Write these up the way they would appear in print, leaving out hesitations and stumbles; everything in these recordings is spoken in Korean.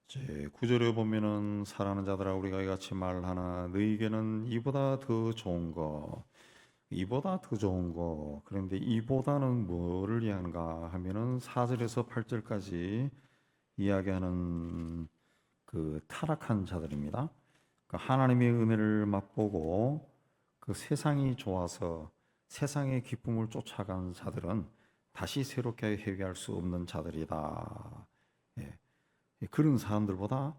제 9절에 보면은 사랑하는 자들아 우리가 이같이 말하나 너희에게는 이보다 더 좋은 거 이보다 더 좋은 거 그런데 이보다는 뭐를 이야기하는가 하면은 4절에서 8절까지 이야기하는 그 타락한 자들입니다. 그 하나님의 은혜를 맛보고 그 세상이 좋아서 세상의 기쁨을 쫓아간 자들은 다시 새롭게 회개할 수 없는 자들이다. 예. 그런 사람들보다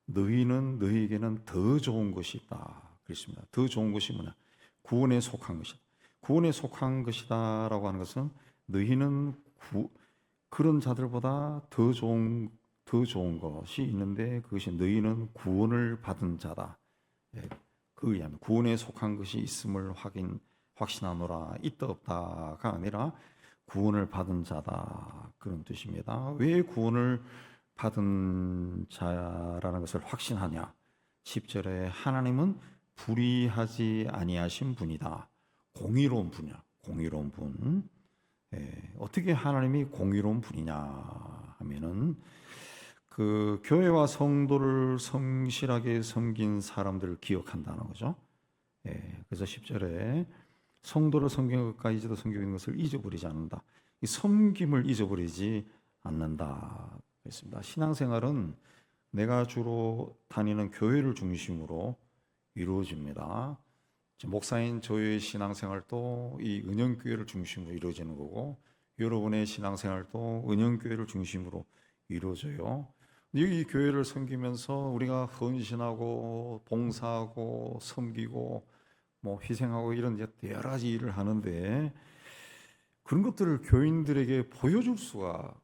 너희는 너희에게는 더 좋은 것이 있다. 그렇습니다. 더 좋은 것이 뭐냐? 구원에 속한 것이다. 구원에 속한 것이다라고 하는 것은 너희는 그런 자들보다 더 좋은 것이 있는데 그것이 너희는 구원을 받은 자다. 예, 그에 의하면 구원에 속한 것이 있음을 확신하노라. 있다 없다가 아니라 구원을 받은 자다. 그런 뜻입니다. 왜 구원을 받은 자라는 것을 확신하냐? 10절에 하나님은 불의하지 아니하신 분이다. 공의로운 분이야. 공의로운 분. 어떻게 하나님이 공의로운 분이냐 하면은 그 교회와 성도를 성실하게 섬긴 사람들을 기억한다는 거죠. 그래서 10절에 성도를 섬기는 것과 이제도 섬기고 있는 것을 잊어버리지 않는다. 이 섬김을 잊어버리지 않는다. 그렇습니다. 신앙생활은 내가 주로 다니는 교회를 중심으로 이루어집니다. 목사인 저의 신앙생활도 이 은영교회를 중심으로 이루어지는 거고 여러분의 신앙생활도 은영교회를 중심으로 이루어져요. 이 교회를 섬기면서 우리가 헌신하고 봉사하고 섬기고 뭐 희생하고 이런 여러 가지 일을 하는데 그런 것들을 교인들에게 보여줄 수가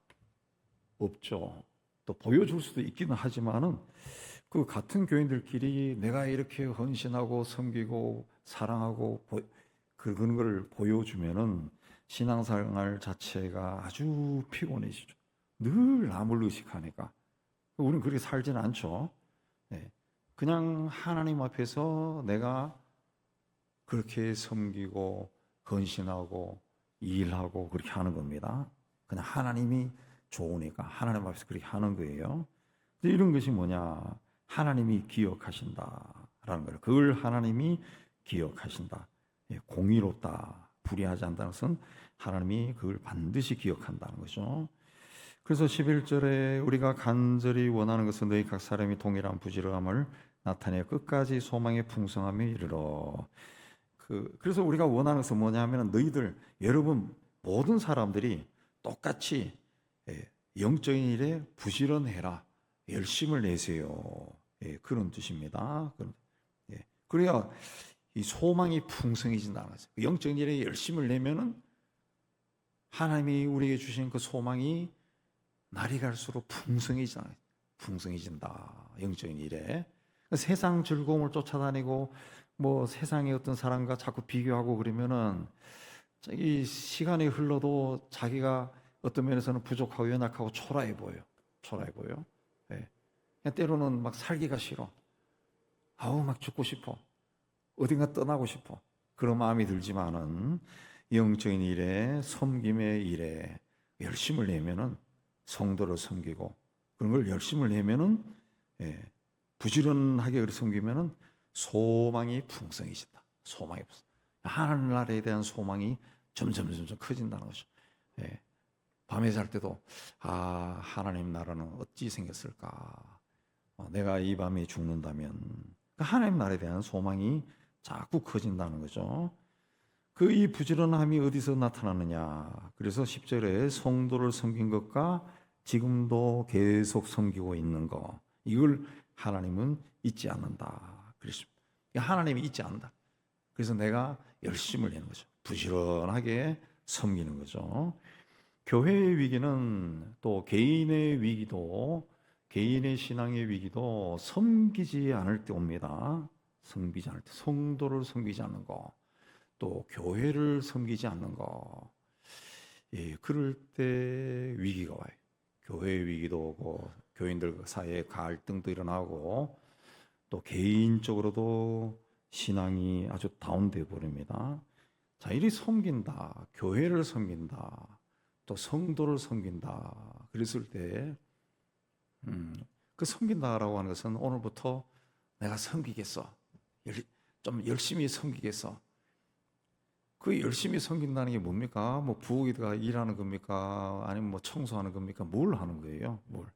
없죠. 또 보여줄 수도 있기는 하지만은 그 같은 교인들끼리 내가 이렇게 헌신하고 섬기고 사랑하고 그런 걸 보여주면은 신앙생활 자체가 아주 피곤해지죠. 늘 남을 의식하니까. 우리는 그렇게 살지는 않죠. 네. 그냥 하나님 앞에서 내가 그렇게 섬기고 헌신하고 일하고 그렇게 하는 겁니다. 그냥 하나님이 좋으니까 하나님 앞에서 그렇게 하는 거예요. 이런 것이 뭐냐? 하나님이 기억하신다라는 거예요. 그걸 하나님이 기억하신다. 공의롭다, 불의하지 않다는 것은 하나님이 그걸 반드시 기억한다는 거죠. 그래서 11절에 우리가 간절히 원하는 것은 너희 각 사람이 동일한 부지런함을 나타내 끝까지 소망의 풍성함에 이르러. 그래서 우리가 원하는 것은 뭐냐 하면 너희들 여러분 모든 사람들이 똑같이 영적인 일에 부지런해라. 열심을 내세요. 그런 뜻입니다. 그래야 이 소망이 풍성해진다는 거죠. 영적인 일에 열심을 내면은 하나님이 우리에게 주신 그 소망이 날이 갈수록 풍성해진다. 영적인 일에. 세상 즐거움을 쫓아다니고 뭐 세상의 어떤 사람과 자꾸 비교하고 그러면은 이 시간이 흘러도 자기가 어떤 면에서는 부족하고 연약하고 초라해 보여요. 그냥 때로는 막 살기가 싫어. 막 죽고 싶어. 어딘가 떠나고 싶어. 그런 마음이 들지만은 영적인 일에 섬김의 일에 열심을 내면은 성도를 섬기고 그런 걸 열심을 내면은 부지런하게 섬기면은 소망이 풍성해진다. 소망이 풍성. 하늘나라에 대한 소망이 점점 커진다는 거죠. 밤에 잘 때도 하나님 나라는 어찌 생겼을까? 내가 이 밤에 죽는다면 하나님 나라에 대한 소망이 자꾸 커진다는 거죠. 그 이 부지런함이 어디서 나타나느냐? 그래서 10절에 성도를 섬긴 것과 지금도 계속 섬기고 있는 거 이걸 하나님은 잊지 않는다. 그렇습니다. 하나님이 잊지 않는다. 그래서 내가 열심을 내는 거죠. 부지런하게 섬기는 거죠. 교회의 위기는 또 개인의 위기도 개인의 신앙의 위기도 섬기지 않을 때 옵니다. 섬기지 않을 때 성도를 섬기지 않는 거, 또 교회를 섬기지 않는 거, 그럴 때 위기가 와요. 교회의 위기도 오고 교인들 사이에 갈등도 일어나고 또 개인적으로도 신앙이 아주 다운돼 버립니다. 자, 이리 섬긴다, 교회를 섬긴다, 또 성도를 섬긴다. 그랬을 때 그 섬긴다라고 하는 것은 오늘부터 내가 섬기겠어. 좀 열심히 섬기겠어. 그 열심히 섬긴다는 게 뭡니까? 뭐 부엌에다가 일하는 겁니까? 아니면 뭐 청소하는 겁니까? 뭘 하는 거예요? 뭘?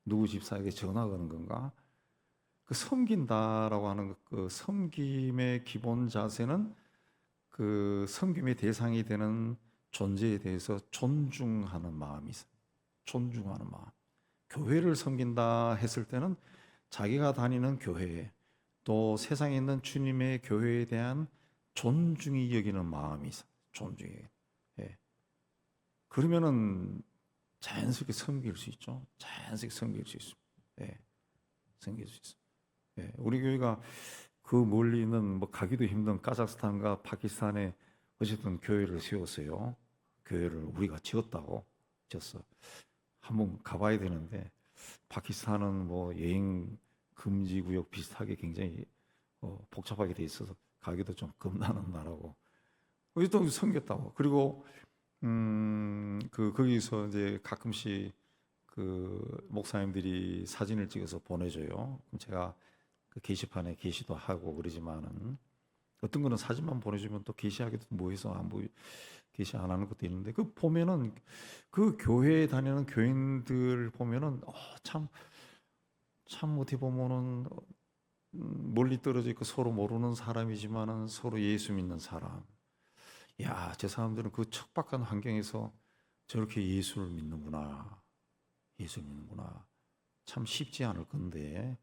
누구 집사에게 전화 거는 건가? 그 섬긴다라고 하는 그 섬김의 기본 자세는 그 섬김의 대상이 되는 존재에 대해서 존중하는 마음이 있어요. 존중하는 마음. 교회를 섬긴다 했을 때는 자기가 다니는 교회에 또 세상에 있는 주님의 교회에 대한 존중이 여기는 마음이 있어요. 존중이. 예. 그러면은 자연스럽게 섬길 수 있죠. 자연스럽게 섬길 수 있습니다. 예. 섬길 수 있어요. 예. 우리 교회가 그 멀리 있는 뭐 가기도 힘든 카자흐스탄과 파키스탄에 어쨌든 교회를 세웠어요. 교회를 우리가 지었다고 지었어. 한번 가봐야 되는데 파키스탄은 뭐 여행 금지 구역 비슷하게 굉장히 복잡하게 돼 있어서 가기도 좀 겁나는 나라고. 또 섬겼다고. 그리고 거기서 이제 가끔씩 그 목사님들이 사진을 찍어서 보내줘요. 그럼 제가 그 게시판에 게시도 하고 그러지만은 어떤 거는 사진만 보내주면 또 게시하기도 뭐해서 게시 안 하는 것도 있는데 그 보면은 그 교회에 다니는 교인들 보면은 참 어떻게 보면은 멀리 떨어져 있고 서로 모르는 사람이지만은 서로 예수 믿는 사람. 야, 저 사람들은 그 척박한 환경에서 저렇게 예수를 믿는구나. 예수 믿는구나. 참 쉽지 않을 건데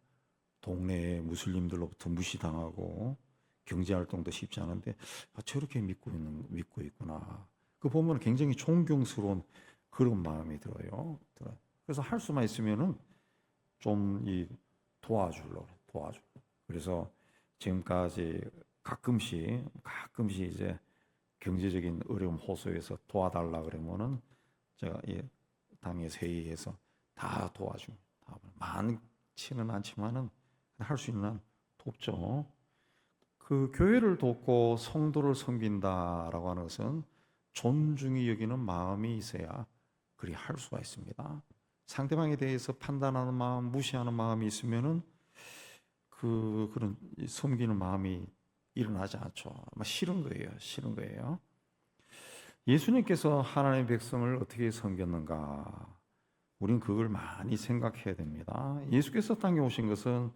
동네에 무슬림들로부터 무시당하고 경제 활동도 쉽지 않은데 저렇게 믿고 있구나. 그 보면 굉장히 존경스러운 그런 마음이 들어요. 그래서 할 수만 있으면은 좀 도와주려고. 그래서 지금까지 가끔씩 이제 경제적인 어려움 호소해서 도와달라 그러면은 제가 당에서 회의해서 다 도와줍니다. 많지는 않지만은 할 수 있는 돕죠. 그 교회를 돕고 성도를 섬긴다라고 하는 것은 존중이 여기는 마음이 있어야 그리 할 수가 있습니다. 상대방에 대해서 판단하는 마음, 무시하는 마음이 있으면은 그런 섬기는 마음이 일어나지 않죠. 아마 싫은 거예요. 예수님께서 하나님의 백성을 어떻게 섬겼는가? 우린 그걸 많이 생각해야 됩니다. 예수께서 땅에 오신 것은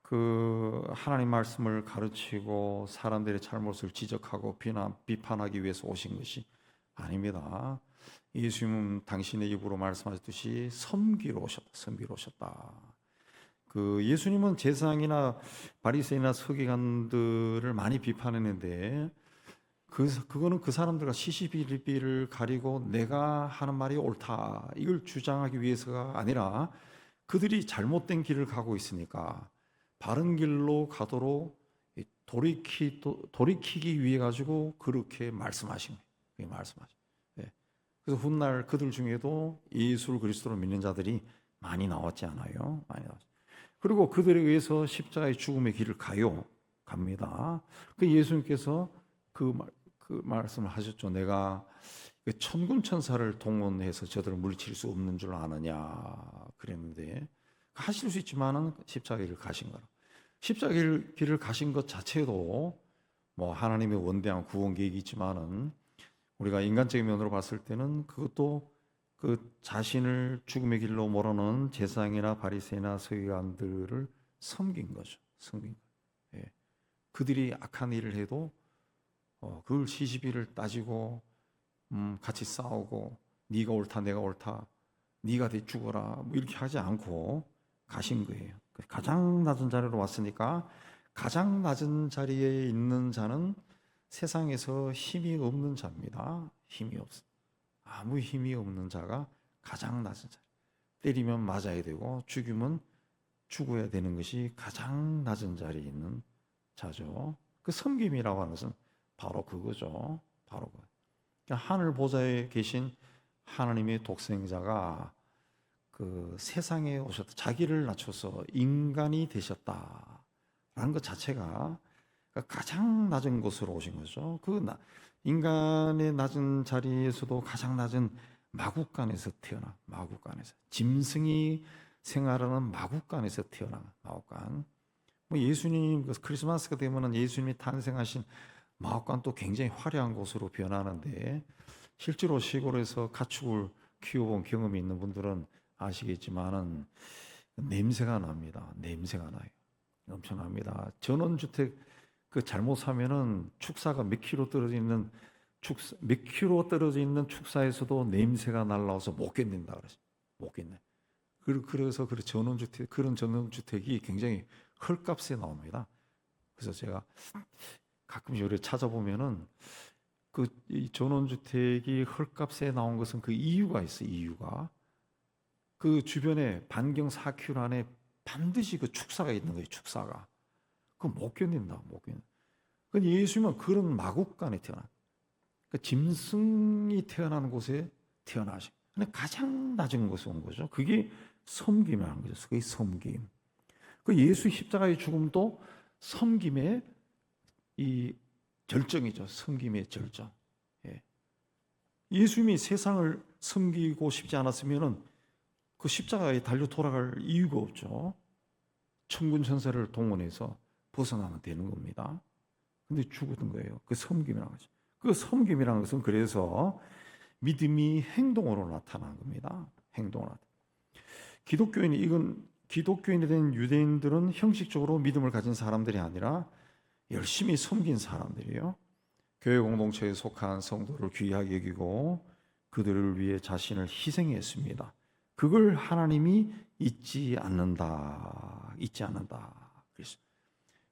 그 하나님 말씀을 가르치고 사람들의 잘못을 지적하고 비판하기 위해서 오신 것이 아닙니다. 예수님은 당신의 입으로 말씀하셨듯이 섬기러 오셨다. 그 예수님은 제사장이나 바리새인이나 서기관들을 많이 비판했는데 그거는 그 사람들과 시시비비를 가리고 내가 하는 말이 옳다 이걸 주장하기 위해서가 아니라 그들이 잘못된 길을 가고 있으니까 바른 길로 가도록 돌이키기 위해 가지고 그렇게 말씀하신 거예요. 그래서 훗날 그들 중에도 예수 그리스도를 믿는 자들이 많이 나왔지 않아요? 많이 나왔죠. 그리고 그들에 의해서 십자가의 죽음의 길을 갑니다. 그 예수님께서 그 말씀을 하셨죠. 내가 천군 천사를 동원해서 저들을 물리칠 수 없는 줄 아느냐 그랬는데 하실 수 있지만은 십자가의 길을 가신 거라. 십자가의 길을 가신 것 자체도 뭐 하나님의 원대한 구원 계획이 있지만은 우리가 인간적인 면으로 봤을 때는 그것도 그 자신을 죽음의 길로 몰아넣은 제사장이나 바리새인이나 서기관들을 섬긴 거죠. 예. 그들이 악한 일을 해도 그걸 시시비를 따지고 같이 싸우고 네가 옳다 내가 옳다 네가 죽어라 뭐 이렇게 하지 않고 가신 거예요. 가장 낮은 자리로 왔으니까 가장 낮은 자리에 있는 자는 세상에서 힘이 없는 자입니다. 힘이 없어. 아무 힘이 없는 자가 가장 낮은 자리. 때리면 맞아야 되고 죽이면 죽어야 되는 것이 가장 낮은 자리에 있는 자죠. 그 섬김이라고 하는 것은 바로 그거죠. 바로 그. 그러니까 하늘 보좌에 계신 하나님의 독생자가 그 세상에 오셨다. 자기를 낮춰서 인간이 되셨다라는 것 자체가 가장 낮은 곳으로 오신 거죠. 인간의 낮은 자리에서도 가장 낮은 마구간에서 태어나 마구간에서 짐승이 생활하는 마국간에서 태어난 마국간. 뭐 예수님 크리스마스가 되면은 예수님이 탄생하신 마국간 또 굉장히 화려한 곳으로 변하는데, 실제로 시골에서 가축을 키워본 경험이 있는 분들은 아시겠지만은 냄새가 납니다. 냄새가 나요. 엄청납니다. 전원주택 잘못 사면은 축사가 몇 킬로 떨어져 있는 축사에서도 냄새가 날라와서 못 견딘다 그랬어요. 못 견뎌. 그래서 그런 전원주택이 굉장히 헐값에 나옵니다. 그래서 제가 가끔 요리 찾아보면은 이 전원주택이 헐값에 나온 것은 그 이유가 있어요. 이유가 그 주변에 반경 4km 안에 반드시 그 축사가 있는 거예요. 축사가 그거 못 견딘다. 못 견딘. 그 예수님은 그런 마국간에 태어난, 그 짐승이 태어나는 곳에 태어나신, 근데 가장 낮은 곳에 온 거죠. 그게 섬김이라는 거죠. 그게 섬김. 그 예수 십자가의 죽음도 섬김의 이 절정이죠. 섬김의 절정. 예. 예수님이 세상을 섬기고 싶지 않았으면은 그 십자가에 달려 돌아갈 이유가 없죠. 천군 천사를 동원해서 벗어나면 되는 겁니다. 근데 죽었던 거예요. 그 섬김이라는 거죠. 그 섬김이라는 것은 그래서 믿음이 행동으로 나타난 겁니다. 행동으로 나타난. 기독교인이 된 유대인들은 형식적으로 믿음을 가진 사람들이 아니라 열심히 섬긴 사람들이에요. 교회 공동체에 속한 성도를 귀하게 여기고 그들을 위해 자신을 희생했습니다. 그걸 하나님이 잊지 않는다. 그래서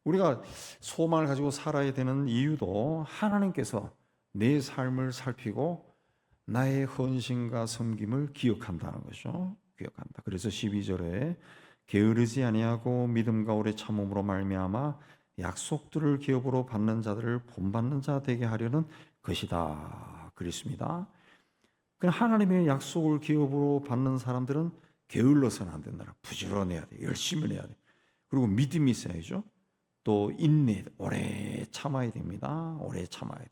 우리가 소망을 가지고 살아야 되는 이유도 하나님께서 내 삶을 살피고 나의 헌신과 섬김을 기억한다는 거죠. 기억한다. 그래서 12절에 게으르지 아니하고 믿음과 오래 참음으로 말미암아 약속들을 기업으로 받는 자들을 본받는 자 되게 하려는 것이다. 그랬습니다. 하나님의 약속을 기업으로 받는 사람들은 게을러서는 안 된다. 부지런해야 돼. 열심히 해야 돼. 그리고 믿음이 있어야죠. 또 인내, 오래 참아야 됩니다. 오래 참아야 돼.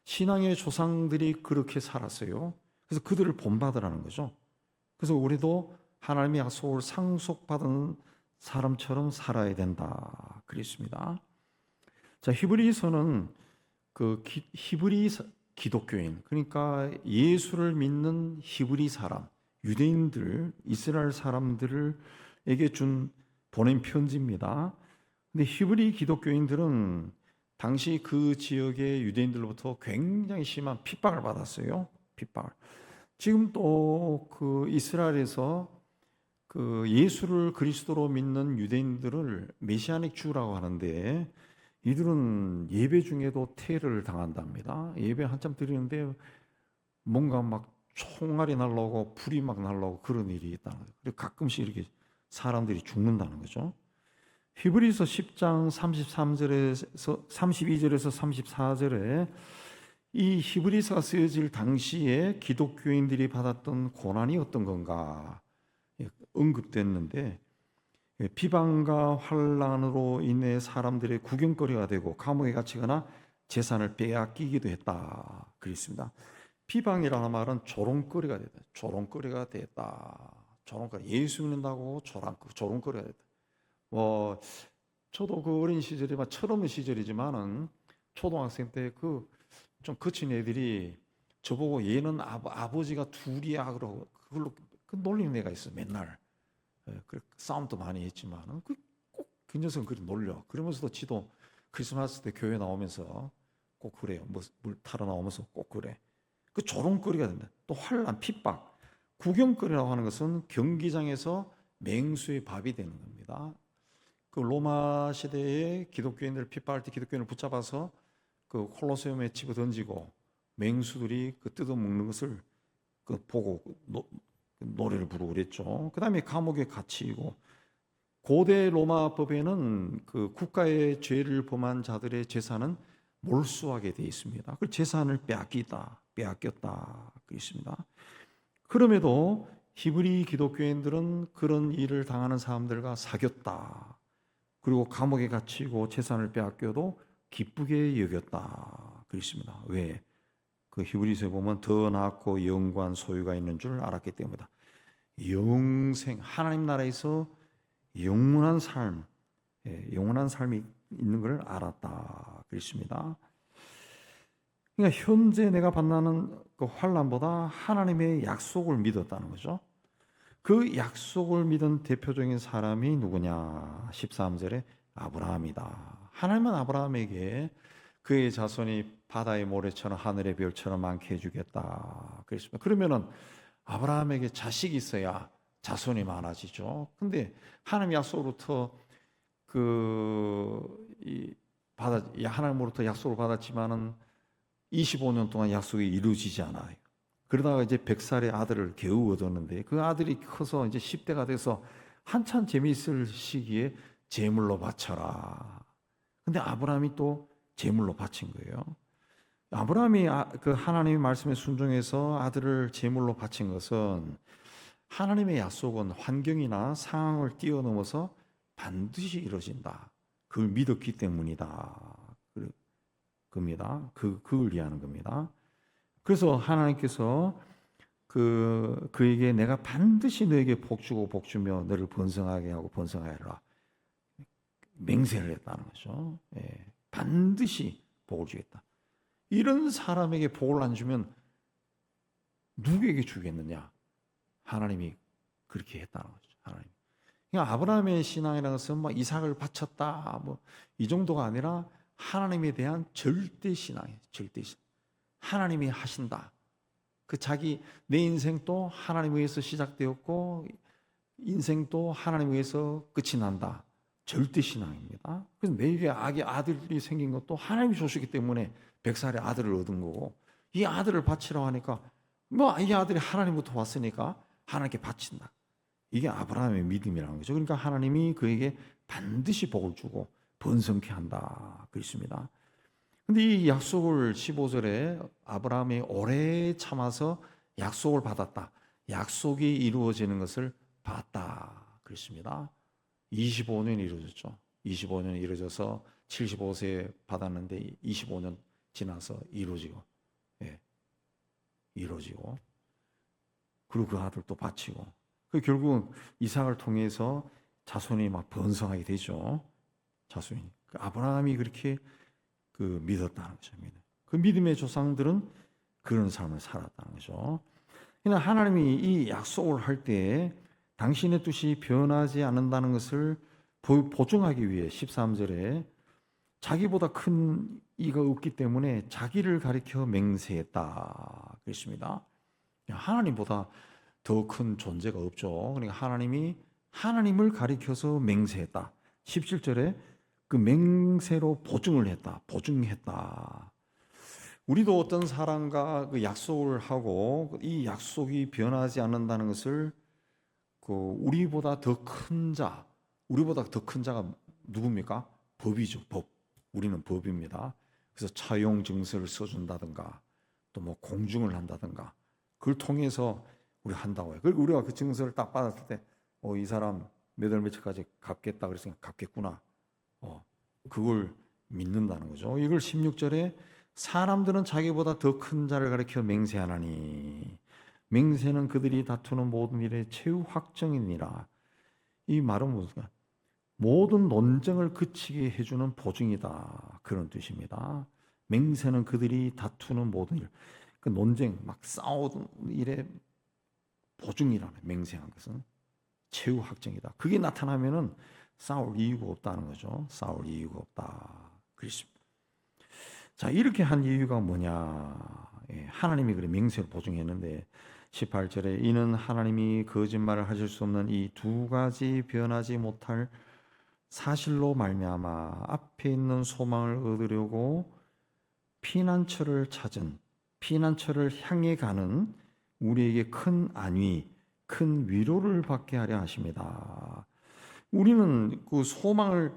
신앙의 조상들이 그렇게 살았어요. 그래서 그들을 본받으라는 거죠. 그래서 우리도 하나님의 약속을 상속받은 사람처럼 살아야 된다. 그랬습니다. 자, 히브리서는 히브리 기독교인, 그러니까 예수를 믿는 히브리 사람, 유대인들, 이스라엘 사람들에게 보낸 편지입니다. 근데 히브리 기독교인들은 당시 그 지역의 유대인들로부터 굉장히 심한 핍박을 받았어요. 핍박을. 지금 또 그 이스라엘에서 그 예수를 그리스도로 믿는 유대인들을 메시아닉 주라고 하는데, 이들은 예배 중에도 테러를 당한답니다. 예배 한참 드리는데 뭔가 막 총알이 날라오고 불이 막 날라오고 그런 일이 있다는 거예요. 그리고 가끔씩 이렇게 사람들이 죽는다는 거죠. 히브리서 10장 32절에서 34절에 이 히브리서가 쓰여질 당시에 기독교인들이 받았던 고난이 어떤 건가 언급됐는데, 비방과 환난으로 인해 사람들의 구경거리가 되고 감옥에 갇히거나 재산을 빼앗기기도 했다. 그랬습니다. 비방이라는 말은 조롱거리가 됐다. 조롱거리가 됐다. 조롱거리. 예수 믿는다고 조롱거리가 됐다. 저도 그 어린 시절이 철없는 시절이지만은 초등학생 때 좀 거친 애들이 저보고 얘는 아버지가 둘이야 그러고 그걸로 놀리는 애가 있어. 맨날. 싸움도 많이 했지만 꼭그 녀석은 그리 놀려. 그러면서도 지도 크리스마스 때 교회 나오면서 꼭 그래요. 물 타러 나오면서 꼭 그래. 그 조롱거리가 된다. 또 환난, 핍박. 구경거리라고 하는 것은 경기장에서 맹수의 밥이 되는 겁니다. 그 로마 시대에 기독교인들 핍박할 때 기독교인을 붙잡아서 그 콜로세움에 집어 던지고 맹수들이 뜯어먹는 것을 보고 노래를 부르고 그랬죠. 그 다음에 감옥에 갇히고, 고대 로마 법에는 그 국가의 죄를 범한 자들의 재산은 몰수하게 되어 있습니다. 그 재산을 빼앗겼다 그랬습니다. 그럼에도 히브리 기독교인들은 그런 일을 당하는 사람들과 사귀었다. 그리고 감옥에 갇히고 재산을 빼앗겨도 기쁘게 여겼다 그랬습니다. 왜? 그 히브리서에 보면 더 낫고 영구한 소유가 있는 줄 알았기 때문이다. 영생, 하나님 나라에서 영원한 삶, 영원한 삶이 있는 것을 알았다 그랬습니다. 그러니까 현재 내가 만나는 그 환난보다 하나님의 약속을 믿었다는 거죠. 그 약속을 믿은 대표적인 사람이 누구냐? 13절에 아브라함이다. 하나님은 아브라함에게 그의 자손이 바다의 모래처럼 하늘의 별처럼 많게 해주겠다 그랬습니다. 그러면은 아브라함에게 자식이 있어야 자손이 많아지죠. 근데 하나님 약속으로부터 하나님으로부터 약속을 받았지만은 25년 동안 약속이 이루어지지 않아요. 그러다가 이제 100살의 아들을 겨우 얻었는데 그 아들이 커서 이제 10대가 돼서 한참 재미있을 시기에 제물로 바쳐라. 근데 아브라함이 또 제물로 바친 거예요. 아브라함이 그 하나님의 말씀에 순종해서 아들을 제물로 바친 것은 하나님의 약속은 환경이나 상황을 뛰어넘어서 반드시 이루어진다. 그걸 믿었기 때문이다. 겁니다. 그걸 위하는 겁니다. 그래서 하나님께서 그에게 내가 반드시 너에게 복주고 복주며 너를 번성하게 하고 번성하게 하라 맹세를 했다는 거죠. 반드시 복을 주겠다. 이런 사람에게 복을 안 주면 누구에게 주겠느냐? 하나님이 그렇게 했다는 거죠. 하나님. 그러니까 아브라함의 신앙이라는 것은 막 이삭을 바쳤다 뭐 이 정도가 아니라 하나님에 대한 절대 신앙이에요. 절대 신앙. 하나님이 하신다. 내 인생도 하나님 위해서 시작되었고 인생도 하나님 위해서 끝이 난다. 절대 신앙입니다. 그래서 내게 아들이 생긴 것도 하나님이 주셨기 때문에 100살의 아들을 얻은 거고 이 아들을 바치라고 하니까 뭐 이 아들이 하나님부터 왔으니까 하나님께 바친다. 이게 아브라함의 믿음이라는 거죠. 그러니까 하나님이 그에게 반드시 복을 주고 번성케 한다. 그렇습니다. 근데 이 약속을 15절에 아브라함이 오래 참아서 약속을 받았다. 약속이 이루어지는 것을 봤다. 그렇습니다. 25년이 이루어졌죠. 25년이 이루어져서 75세에 받았는데 25년 지나서 이루어지고 이루어지고 그리고 그 아들 또 바치고 결국은 이삭을 통해서 자손이 막 번성하게 되죠. 자손이. 아브라함이 그렇게 믿었다는 거죠. 그 믿음의 조상들은 그런 삶을 살았다는 거죠. 그러나 하나님이 이 약속을 할 때 당신의 뜻이 변하지 않는다는 것을 보증하기 위해 13절에 자기보다 큰 이가 없기 때문에 자기를 가리켜 맹세했다 그랬습니다. 하나님보다 더 큰 존재가 없죠. 그러니까 하나님이 하나님을 가리켜서 맹세했다. 17절에 그 맹세로 보증했다. 우리도 어떤 사람과 그 약속을 하고 이 약속이 변하지 않는다는 것을 우리보다 더 큰 자가 누굽니까? 법이죠. 법. 우리는 법입니다. 그래서 차용 증서를 써준다든가 또 뭐 공증을 한다든가 그걸 통해서 우리가 한다고 해요. 그리고 우리가 그 증서를 딱 받았을 때 이 사람 몇 월 며칠까지 갚겠다 그랬으니까 갚겠구나. 그걸 믿는다는 거죠. 이걸 16절에 사람들은 자기보다 더 큰 자를 가리켜 맹세하나니 맹세는 그들이 다투는 모든 일의 최후 확정이니라. 이 말은 무엇인가? 모든 논쟁을 그치게 해주는 보증이다. 그런 뜻입니다. 맹세는 그들이 다투는 모든 일. 그 논쟁, 막 싸우는 일의 보증이라는 맹세한 것은 최후 확정이다. 그게 나타나면은 싸울 이유가 없다는 거죠. 싸울 이유가 없다. 그렇습니다. 자, 이렇게 한 이유가 뭐냐? 하나님이 그래 맹세를 보증했는데 18절에 이는 하나님이 거짓말을 하실 수 없는 이 두 가지 변하지 못할 사실로 말미암아 앞에 있는 소망을 얻으려고 피난처를 향해 가는 우리에게 큰 안위, 큰 위로를 받게 하려 하십니다. 우리는 그 소망을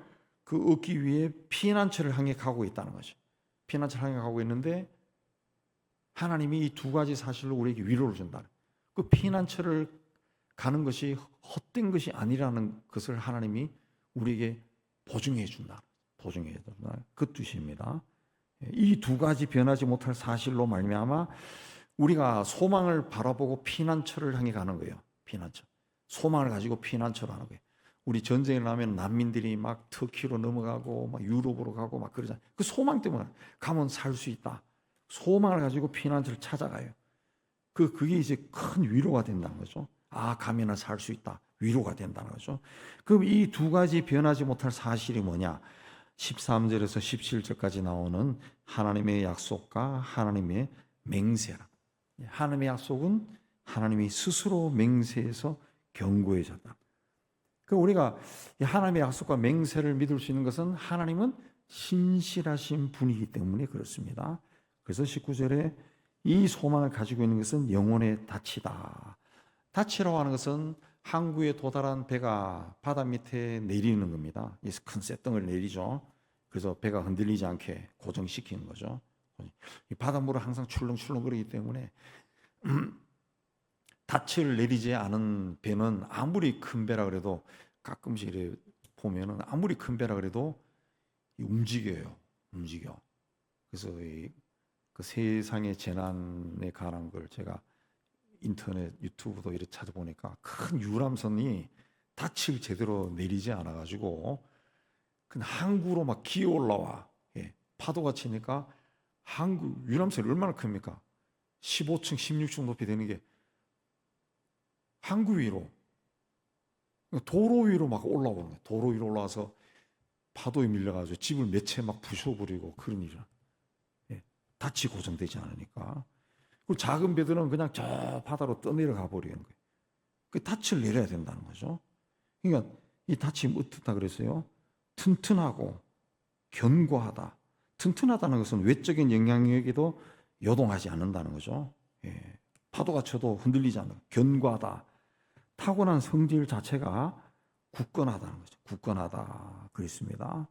얻기 위해 피난처를 향해 가고 있다는 거죠. 피난처를 향해 가고 있는데 하나님이 이 두 가지 사실로 우리에게 위로를 준다. 그 피난처를 가는 것이 헛된 것이 아니라는 것을 하나님이 우리에게 보증해 준다. 그 뜻입니다. 이 두 가지 변하지 못할 사실로 말미암아 우리가 소망을 바라보고 피난처를 향해 가는 거예요. 피난처. 소망을 가지고 피난처로 하는 거예요. 우리 전쟁이 나면 난민들이 막 터키로 넘어가고 막 유럽으로 가고 막 그러잖아요. 그 소망 때문에 가면 살 수 있다. 소망을 가지고 피난처를 찾아가요. 그게 이제 큰 위로가 된다는 거죠. 아, 가면은 살 수 있다. 위로가 된다는 거죠. 그럼 이 두 가지 변하지 못할 사실이 뭐냐? 13절에서 17절까지 나오는 하나님의 약속과 하나님의 맹세라. 하나님의 약속은 하나님이 스스로 맹세해서 견고해졌다. 그 우리가 하나님의 약속과 맹세를 믿을 수 있는 것은 하나님은 신실하신 분이기 때문에 그렇습니다. 그래서 19절에 이 소망을 가지고 있는 것은 영혼의 닻이다. 닻이라고 하는 것은 항구에 도달한 배가 바다 밑에 내리는 겁니다. 큰 쇳덩을 내리죠. 그래서 배가 흔들리지 않게 고정시키는 거죠. 이 바닷물은 항상 출렁출렁거리기 때문에 닻을 내리지 않은 배는 아무리 큰 배라 그래도 가끔씩 이렇게 보면은 아무리 큰 배라 그래도 움직여. 그래서 그 세상의 재난에 관한 걸 제가 인터넷 유튜브도 이렇게 찾아보니까 큰 유람선이 닻을 제대로 내리지 않아가지고 그 항구로 막 기어 올라와. 파도가 치니까 항구 유람선이 얼마나 큽니까? 15층, 16층 높이 되는 게 항구 위로, 도로 위로 막 올라오는 거예요. 도로 위로 올라와서 파도에 밀려가지고 집을 몇 채 막 부숴버리고 그런 일이라. 닻이 고정되지 않으니까. 그리고 작은 배들은 그냥 저 바다로 떠내려가 버리는 거예요. 그 닻을 내려야 된다는 거죠. 그러니까 이 닻이 어떻다 그랬어요? 튼튼하고 견고하다. 튼튼하다는 것은 외적인 영향력에도 요동하지 않는다는 거죠. 파도가 쳐도 흔들리지 않는, 견고하다. 타고난 성질 자체가 굳건하다는 거죠. 굳건하다 그랬습니다.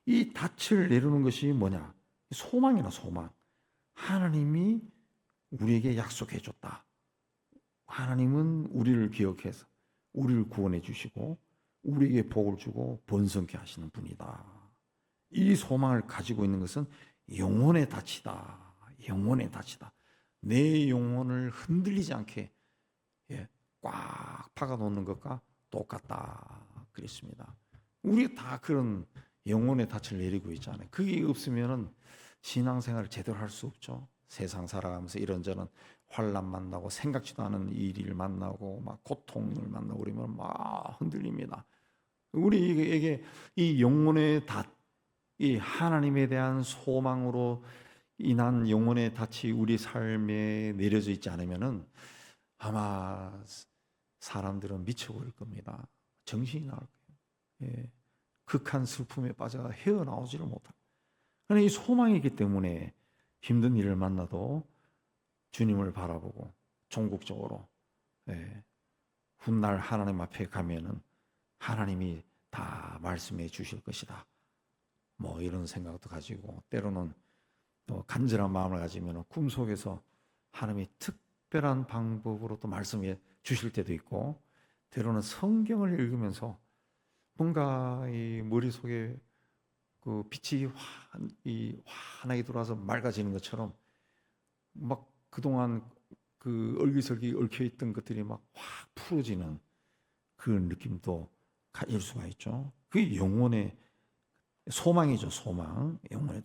이 닻을 내리는 것이 뭐냐? 소망이나 소망. 하나님이 우리에게 약속해 줬다. 하나님은 우리를 기억해서 우리를 구원해 주시고 우리에게 복을 주고 번성케 하시는 분이다. 이 소망을 가지고 있는 것은 영혼의 닻이다. 영혼의 닻이다. 내 영혼을 흔들리지 않게 꽉 박아 놓는 것과 똑같다 그랬습니다. 우리 다 그런 영혼의 닻을 내리고 있잖아요. 그게 없으면은 신앙생활을 제대로 할 수 없죠. 세상 살아가면서 이런저런 환난 만나고 생각지도 않은 일을 만나고 막 고통을 만나고 그러면 막 흔들립니다. 우리에게 이 영혼의 닻, 이 하나님에 대한 소망으로 인한 영혼의 닻이 우리 삶에 내려져 있지 않으면은 아마 사람들은 미쳐버릴 겁니다. 정신이 나올 거예요. 극한 슬픔에 빠져가 헤어나오지를 못합니다. 그러나 이 소망이 있기 때문에 힘든 일을 만나도 주님을 바라보고 종국적으로 훗날 하나님 앞에 가면은 하나님이 다 말씀해 주실 것이다. 뭐 이런 생각도 가지고 때로는 또 간절한 마음을 가지면 꿈속에서 하나님이 특별한 방법으로 또 말씀해 주실 때도 있고 때로는 성경을 읽으면서 뭔가 이 머릿속에 그 빛이 환하게 들어와서 맑아지는 것처럼 막 그동안 그 얼기설기 얽혀있던 것들이 막 확 풀어지는 그런 느낌도 가질 수가 있죠. 그게 영혼의 소망이죠. 소망. 영혼의.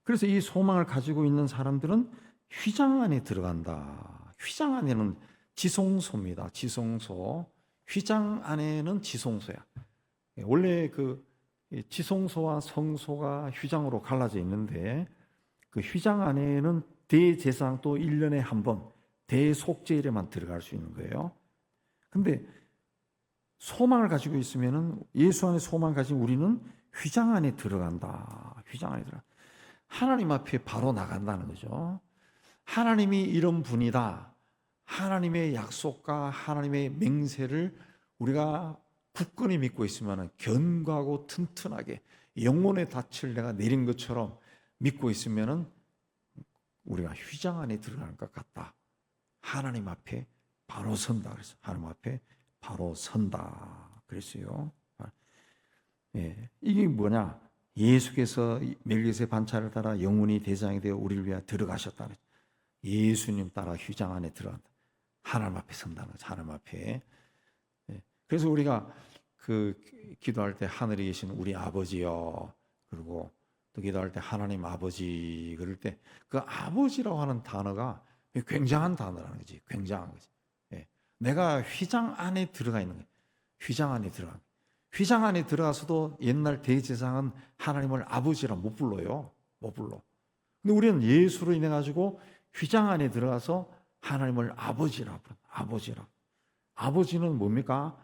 그래서 이 소망을 가지고 있는 사람들은 휘장 안에 들어간다. 휘장 안에는 지성소입니다. 지성소. 휘장 안에는 지성소야. 원래 그 지성소와 성소가 휘장으로 갈라져 있는데 그 휘장 안에는 대제사장 또 1년에 한 번 대속죄일에만 들어갈 수 있는 거예요. 근데 소망을 가지고 있으면은 예수 안에 소망을 가진 우리는 휘장 안에 들어간다. 휘장 안에 들어가. 하나님 앞에 바로 나간다는 거죠. 하나님이 이런 분이다. 하나님의 약속과 하나님의 맹세를 우리가 굳건히 믿고 있으면 견고하고 튼튼하게 영혼의 닻을 내가 내린 것처럼 믿고 있으면 우리가 휘장 안에 들어가는 것 같다. 하나님 앞에 바로 선다. 그래서 하나님 앞에 바로 선다. 그랬어요. 이게 뭐냐? 예수께서 멜기세의 반차를 따라 영원히 대장이 되어 우리를 위하여 들어가셨다. 예수님 따라 휘장 안에 들어간다. 하나님 앞에 선다는 거죠. 하나님 앞에. 예. 그래서 우리가 그 기도할 때 하늘에 계신 우리 아버지요. 그리고 또 기도할 때 하나님 아버지 그럴 때 그 아버지라고 하는 단어가 굉장한 단어라는 거지. 굉장한 거지. 예. 내가 휘장 안에 들어가 있는 거예요. 휘장 안에 들어가. 휘장 안에 들어가서도 옛날 대제사장은 하나님을 아버지라 못 불러요. 못 불러. 근데 우리는 예수로 인해 가지고 휘장 안에 들어가서 하나님을 아버지라 부른다. 아버지라. 아버지는 뭡니까?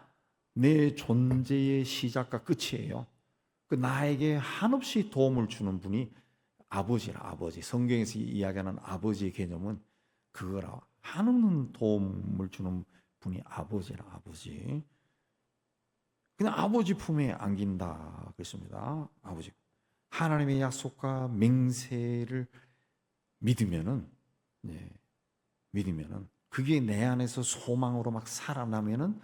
내 존재의 시작과 끝이에요. 그 나에게 한없이 도움을 주는 분이 아버지라. 아버지. 성경에서 이야기하는 아버지의 개념은 그거라. 한없는 도움을 주는 분이 아버지라. 아버지. 그냥 아버지 품에 안긴다 그랬습니다. 아버지. 하나님의 약속과 맹세를 믿으면은, 네, 믿으면은 그게 내 안에서 소망으로 막 살아나면은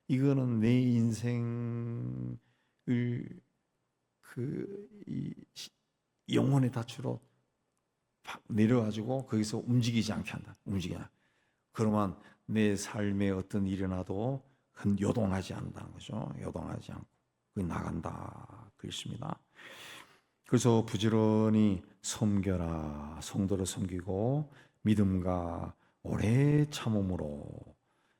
이거는 내 인생을 이 영혼의 닻으로 내려가지고 거기서 움직이지 않게 한다. 움직이나. 그러면 내 삶에 어떤 일이 나도 요동하지 않는다는 거죠. 요동하지 않고 나간다 그랬습니다. 그래서 부지런히 섬겨라. 성도를 섬기고 믿음과 오래 참음으로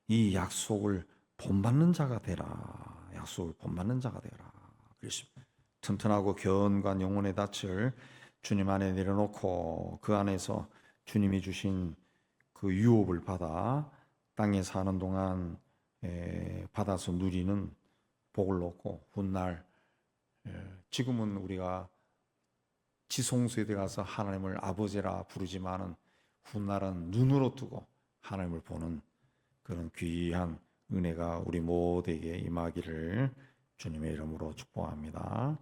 이 약속을 본받는 자가 되라. 약속을 본받는 자가 되라. 그랬습니다. 튼튼하고 견고한 영혼의 닻을 주님 안에 내려놓고 그 안에서 주님이 주신 그 유업을 받아 땅에 사는 동안 받아서 누리는 복을 얻고 훗날 지금은 우리가 지성소에 들어가서 하나님을 아버지라 부르지만은 훗날은 눈으로 뜨고 하나님을 보는 그런 귀한 은혜가 우리 모두에게 임하기를 주님의 이름으로 축복합니다.